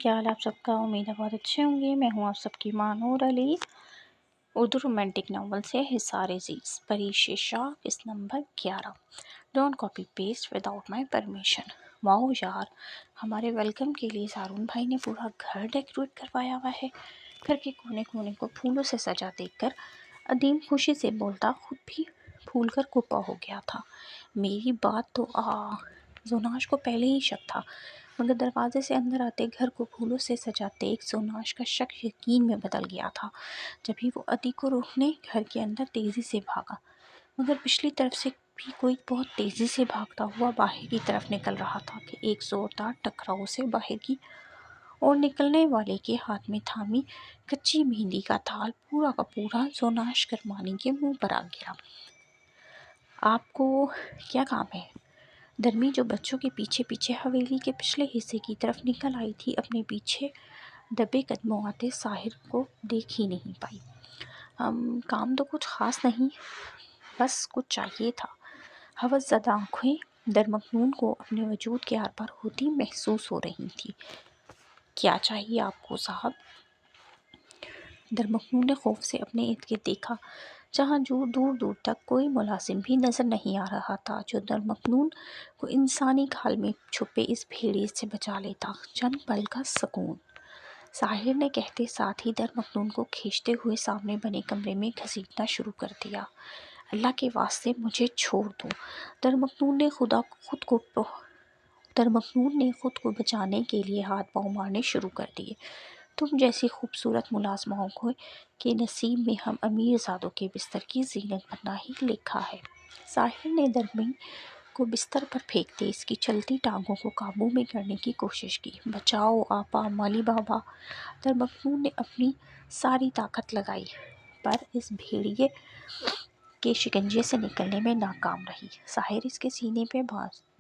کیا حال آپ سب کا؟ امید ہے بہت اچھے ہوں گے۔ میں ہوں آپ سب کی ماں نور علی، اردو رومانٹک ناول سے حصار عزیز، پریش شاہ، قسط نمبر 11۔ Don't copy paste without my permission. Wow یار، ہمارے ویلکم کے لیے سارون بھائی نے پورا گھر ڈیکوریٹ کروایا ہوا ہے۔ گھر کے کونے کونے کو پھولوں سے سجا دیکھ کر ادیم خوشی سے بولتا خود بھی پھول کر کپا ہو گیا تھا۔ میری بات تو زوناش کو پہلے ہی شک تھا، مگر دروازے سے اندر آتے گھر کو پھولوں سے سجا دیکھ زوناش کا شک یقین میں بدل گیا تھا۔ جبھی وہ ادی کو روکنے گھر کے اندر تیزی سے بھاگا، مگر پچھلی طرف سے بھی کوئی بہت تیزی سے بھاگتا ہوا باہر کی طرف نکل رہا تھا کہ ایک زوردار ٹکراؤ سے باہر کی اور نکلنے والے کے ہاتھ میں تھامی کچی مہندی کا تھال پورا کا پورا زوناش کرمانی کے منہ پر آ گیا۔ آپ کو کیا کام ہے؟ درمی جو بچوں کے پیچھے پیچھے حویلی کے پچھلے حصے کی طرف نکل آئی تھی، اپنے پیچھے دبے قدموں آتے ساحر کو دیکھ ہی نہیں پائی۔ کام تو کچھ خاص نہیں، بس کچھ چاہیے تھا۔ ہوس زدہ آنکھیں درمکنون کو اپنے وجود کے آر پار ہوتی محسوس ہو رہی تھی۔ کیا چاہیے آپ کو صاحب؟ درمکنون نے خوف سے اپنے ارد گرد دیکھا، جہاں دور دور تک کوئی ملازم بھی نظر نہیں آ رہا تھا جو درمکنون کو انسانی کھال میں چھپے اس بھیڑیے سے بچا لیتا۔ چند پل کا سکون، ساحر نے کہتے ساتھ ہی درمکنون کو کھینچتے ہوئے سامنے بنے کمرے میں گھسیٹنا شروع کر دیا۔ اللہ کے واسطے مجھے چھوڑ دو۔ درمکنون نے خود کو بچانے کے لیے ہاتھ پاؤں مارنے شروع کر دیے۔ تم جیسی خوبصورت ملازماؤں کے نصیب میں ہم امیر زادوں کے بستر کی زینت بننا ہی لکھا ہے۔ ساحر نے درمی کو بستر پر پھینکتے اس کی چلتی ٹانگوں کو قابو میں کرنے کی کوشش کی۔ بچاؤ آپا، مالی بابا۔ درمکنون نے اپنی ساری طاقت لگائی، پر اس بھیڑیے کے شکنجے سے نکلنے میں ناکام رہی۔ ساحر اس کے سینے پہ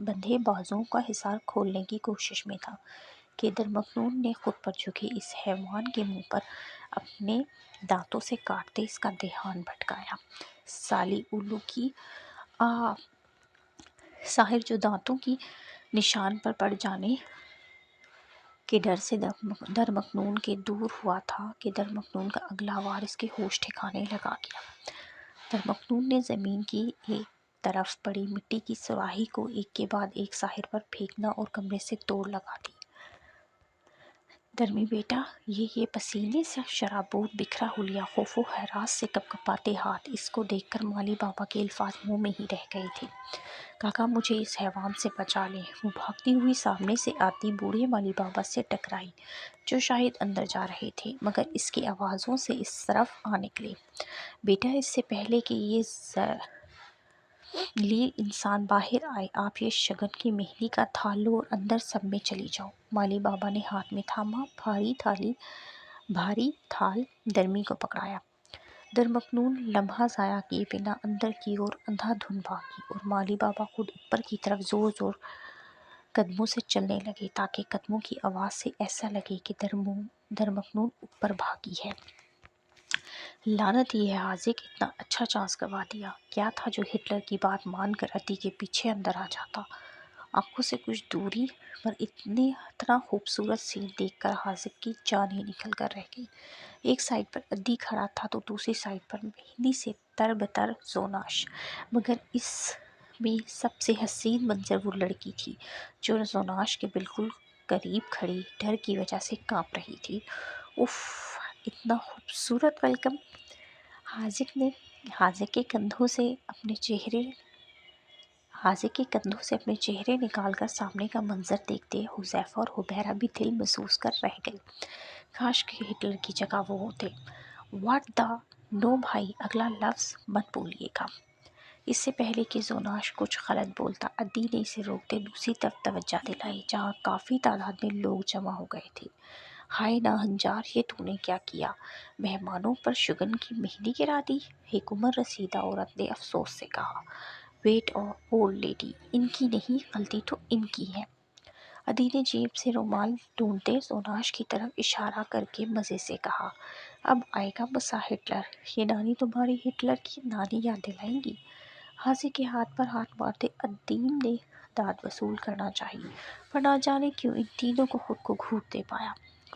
بندھے بازوؤں کا حصار کھولنے کی کوشش میں تھا کہ درمکنون نے خود پر جھکے اس حیوان کے منہ پر اپنے دانتوں سے کاٹتے اس کا دھیان بھٹکایا۔ سالی الو کی ساحر جو دانتوں کی نشان پر پڑ جانے کے ڈر سے درمکنون کے دور ہوا تھا کہ درمکنون کا اگلا وار اس کے ہوش ٹھکانے لگا گیا۔ درمکنون نے زمین کی ایک طرف پڑی مٹی کی سراہی کو ایک کے بعد ایک ساحر پر پھینکنا اور کمرے سے توڑ لگا دی۔ درمی بیٹا، یہ پسینے سے شرابور بکھرا حلیہ، خوف و ہراس سے کپکپاتے ہاتھ، اس کو دیکھ کر مالی بابا کے الفاظ منہ میں ہی رہ گئے تھے۔ کاکا مجھے اس حیوان سے بچا لیں۔ وہ بھاگتی ہوئی سامنے سے آتی بوڑھے مالی بابا سے ٹکرائی، جو شاید اندر جا رہے تھے، مگر اس کی آوازوں سے اس طرف آ نکلے۔ بیٹا، اس سے پہلے کہ یہ ذلیل انسان باہر آئے، آپ یہ شگن کی مہندی کا تھال لو اور اندر سب میں چلی جاؤ۔ مالی بابا نے ہاتھ میں تھاما بھاری تھال درمی کو پکڑایا۔ درمکنون لمحہ ضائع کیے بنا اندر کی اور اندھا دھند بھاگی اور مالی بابا خود اوپر کی طرف زور زور قدموں سے چلنے لگے تاکہ قدموں کی آواز سے ایسا لگے کہ درمکنون اوپر بھاگی ہے۔ لعنت، یہ حاذق اتنا اچھا چانس گنوا دیا۔ کیا تھا جو ہٹلر کی بات مان کر ادی کے پیچھے اندر آ جاتا۔ آنکھوں سے کچھ دوری پر اتنا خوبصورت سین دیکھ کر حاذق کی جان ہی نکل کر رہ گئی۔ ایک سائڈ پر ادی کھڑا تھا تو دوسری سائڈ پر مہندی سے تر بتر زوناش، مگر اس میں سب سے حسین منظر وہ لڑکی تھی جو زوناش کے بالکل قریب کھڑی ڈر کی وجہ سے کانپ رہی تھی۔ اف، اتنا خوبصورت ویلکم! حاذق کے کندھوں سے اپنے چہرے نکال کر سامنے کا منظر دیکھتے حذیفہ اور حبیرہ بھی دل محسوس کر رہ گئے۔ کاش کہ ہٹلر کی جگہ وہ ہوتے۔ واٹ دا نو بھائی، اگلا لفظ مت بولیے گا۔ اس سے پہلے کہ زوناش کچھ غلط بولتا، ادی نے اسے روکتے دوسری طرف توجہ دلائی، جہاں کافی تعداد میں لوگ جمع ہو گئے تھے۔ ہائے ناہنجار، یہ تو نے کیا کیا؟ مہمانوں پر شگن کی مہندی گرا دی، ایک عمر رسیدہ عورت نے افسوس سے کہا۔ ویٹ اولڈ لیڈی، ان کی نہیں غلطی تو ان کی ہے۔ ادی نے جیب سے رومال ڈھونڈتے زوناش کی طرف اشارہ کر کے مزے سے کہا، اب آئے گا مسا ہٹلر، یہ نانی تمہاری ہٹلر کی نانی یاد دلائیں گی۔ حاذق کے ہاتھ پر ہاتھ مارتے ادیم نے داد وصول کرنا چاہی، پر نہ جانے کیوں ان تینوں کو خود کو گھوٹتے پایا۔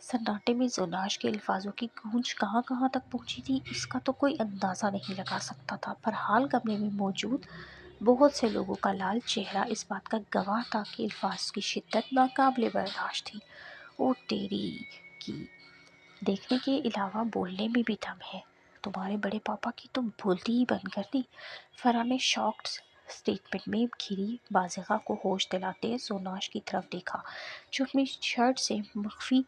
سناٹے میں زوناش کے الفاظوں کی گونج کہاں کہاں تک پہنچی تھی اس کا تو کوئی اندازہ نہیں لگا سکتا تھا، پر حال کمرے میں موجود بہت سے لوگوں کا لال چہرہ اس بات کا گواہ تھا کہ الفاظ کی شدت ناقابل برداشت تھی۔ او تیری کی، دیکھنے کے علاوہ بولنے میں بھی دم ہے، تمہارے بڑے پاپا کی تو بولتی ہی بند کر دی۔ فرح نے شاکڈ اسٹیٹمنٹ میں گھری بازیگا کو ہوش دلاتے زوناش کی طرف دیکھا جو اپنی شرٹ سے مخفی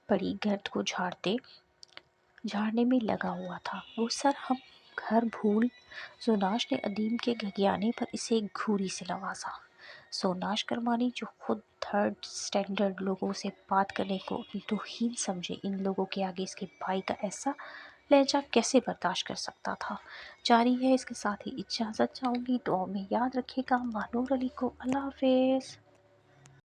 پڑی گرد کو جھاڑنے میں لگا ہوا تھا۔ وہ سر ہم گھر بھول، زوناش نے ادیم کے گھگیانے پر اسے ایک گھوری سے نوازا۔ زوناش کرمانی جو خود تھرڈ اسٹینڈرڈ لوگوں سے بات کرنے کو اپنی توہین سمجھے، ان لوگوں کے آگے اس کے بھائی کا ایسا لہجہ کیسے برداشت کر سکتا تھا۔ جاری ہے اس کے ساتھ ہی اجازت چاہوں گی، دعاؤں میں یاد رکھیے گا مانور علی کو۔ اللہ حافظ۔